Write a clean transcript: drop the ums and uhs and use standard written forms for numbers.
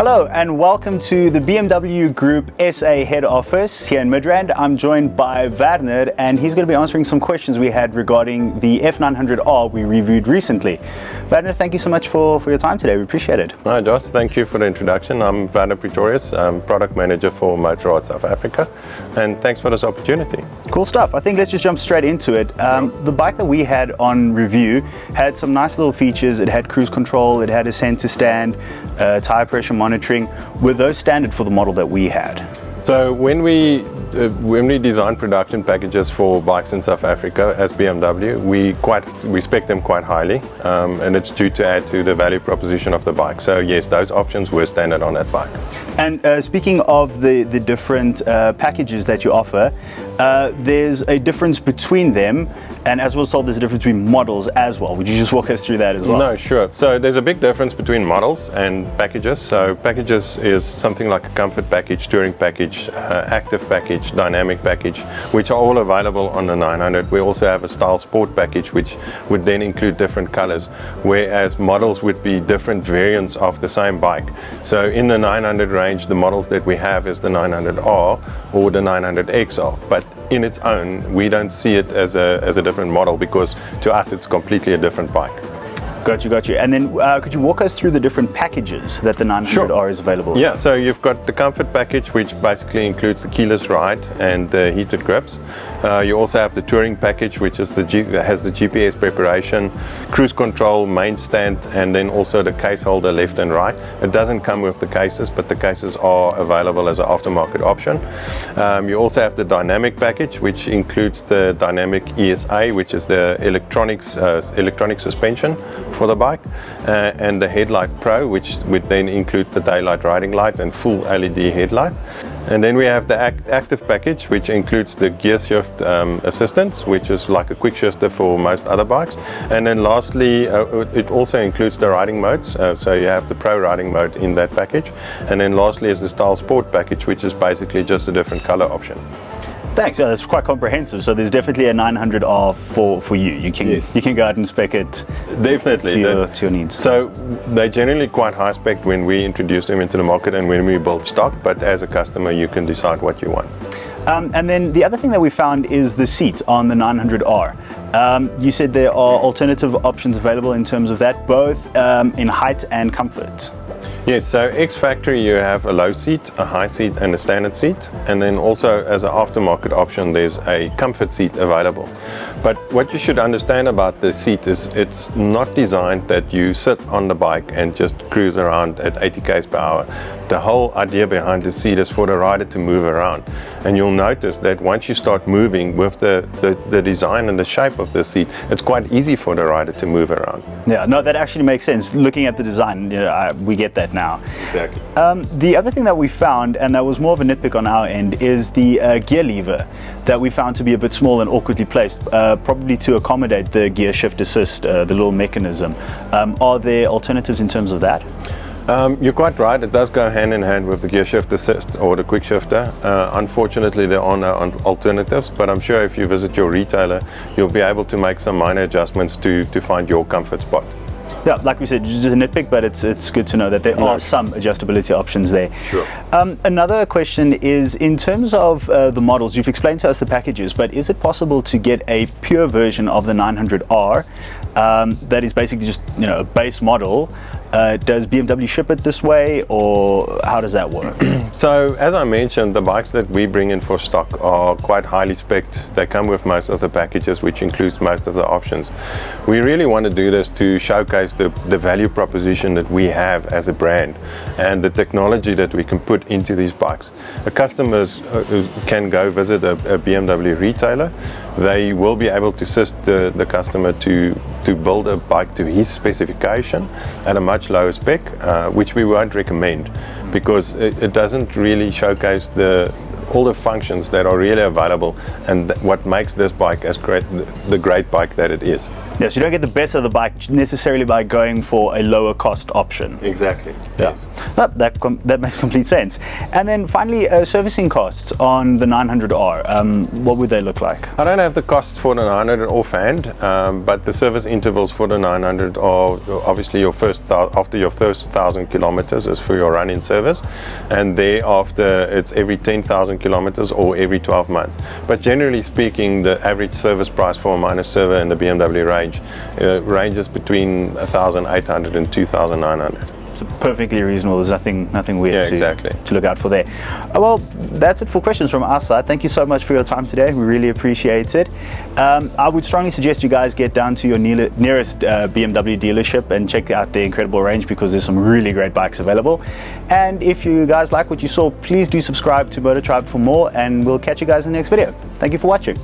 Hello and welcome to the BMW Group SA head office here in Midrand. I'm joined by Werner and he's going to be answering some questions we had regarding the F900R we reviewed recently. Werner, thank you so much for your time today. We appreciate it. Hi Josh, thank you for the introduction. I'm Werner Pretorius. I'm product manager for Motorrad South Africa, and thanks for this opportunity. Cool stuff. I think let's just jump straight into it. The bike that we had on review had some nice little features. It had cruise control, it had a center stand, tire pressure monitoring. Were those standard for the model that we had? So when we design production packages for bikes in South Africa as BMW, we spec them quite highly, and it's due to add to the value proposition of the bike. So yes, those options were standard on that bike. And speaking of the different packages that you offer, there's a difference between them, and as was told, there's a difference between models as well. Would you just walk us through that as well? No, sure. So there's a big difference between models and packages. So packages is something like a comfort package, touring package, active package, dynamic package, which are all available on the 900. We also have a style sport package, which would then include different colors, whereas models would be different variants of the same bike. So in the 900 range, the models that we have is the 900R or the 900XR, but in its own, we don't see it as a different model, because to us it's completely a different bike. Got you. And then could you walk us through the different packages that the 900R is available? Yeah, so you've got the comfort package, which basically includes the keyless ride and the heated grips. You also have the touring package, which is has the GPS preparation, cruise control, main stand, and then also the case holder left and right. It doesn't come with the cases, but the cases are available as an aftermarket option. You also have the dynamic package, which includes the dynamic ESA, which is the electronic suspension for the bike, and the Headlight Pro, which would then include the daylight riding light and full LED headlight. And then we have the active package, which includes the gear shift assistance, which is like a quick shifter for most other bikes. And then lastly, it also includes the riding modes, so you have the Pro riding mode in that package. And then lastly is the style sport package, which is basically just a different color option. Thanks. Yeah, that's quite comprehensive. So there's definitely a 900R for you. You can go out and spec it definitely to your needs. So they're generally quite high spec when we introduce them into the market and when we build stock, but as a customer you can decide what you want. And then the other thing that we found is the seat on the 900R. You said there are alternative options available in terms of that, both in height and comfort. Yes, so ex-factory you have a low seat, a high seat and a standard seat, and then also as an aftermarket option there's a comfort seat available. But what you should understand about the seat is it's not designed that you sit on the bike and just cruise around at 80 km per hour. The whole idea behind the seat is for the rider to move around, and you'll notice that once you start moving with the design and the shape of the seat, it's quite easy for the rider to move around. Yeah, no, that actually makes sense. Looking at the design, we get that now. Exactly. The other thing that we found, and that was more of a nitpick on our end, is the gear lever that we found to be a bit small and awkwardly placed, probably to accommodate the gear shift assist, the little mechanism. Are there alternatives in terms of that? You're quite right, it does go hand in hand with the gear shift assist or the quick shifter. Unfortunately there are no alternatives, but I'm sure if you visit your retailer you'll be able to make some minor adjustments to find your comfort spot. Yeah, like we said, just a nitpick, but it's good to know that there are some adjustability options there. Sure. Another question is, in terms of the models, you've explained to us the packages, but is it possible to get a pure version of the 900R that is basically just a base model? Does BMW ship it this way, or how does that work? So as I mentioned, the bikes that we bring in for stock are quite highly spec'd. They come with most of the packages, which includes most of the options. We really want to do this to showcase the value proposition that we have as a brand and the technology that we can put into these bikes. The customers can go visit a BMW retailer. They will be able to assist the customer to build a bike to his specification at a much lower spec, which we won't recommend, because it doesn't really showcase all the functions that are really available and what makes this bike the great bike that it is. Yeah, so you don't get the best of the bike necessarily by going for a lower cost option. Exactly. Yeah, that makes complete sense. And then finally, servicing costs on the 900R, what would they look like? I don't have the costs for the 900 offhand, but the service intervals for the 900 are obviously your after your first 1,000 kilometers is for your run-in service, and thereafter it's every 10,000 kilometers or every 12 months. But generally speaking, the average service price for a minor server in the BMW range ranges between 1,800 and 2,900. Perfectly reasonable. There's nothing weird to look out for there. Well, that's it for questions from our side. Thank you so much for your time today. We really appreciate it. I would strongly suggest you guys get down to your nearest BMW dealership and check out the incredible range, because there's some really great bikes available. And if you guys like what you saw, please do subscribe to MotoTribe for more, and we'll catch you guys in the next video. Thank you for watching.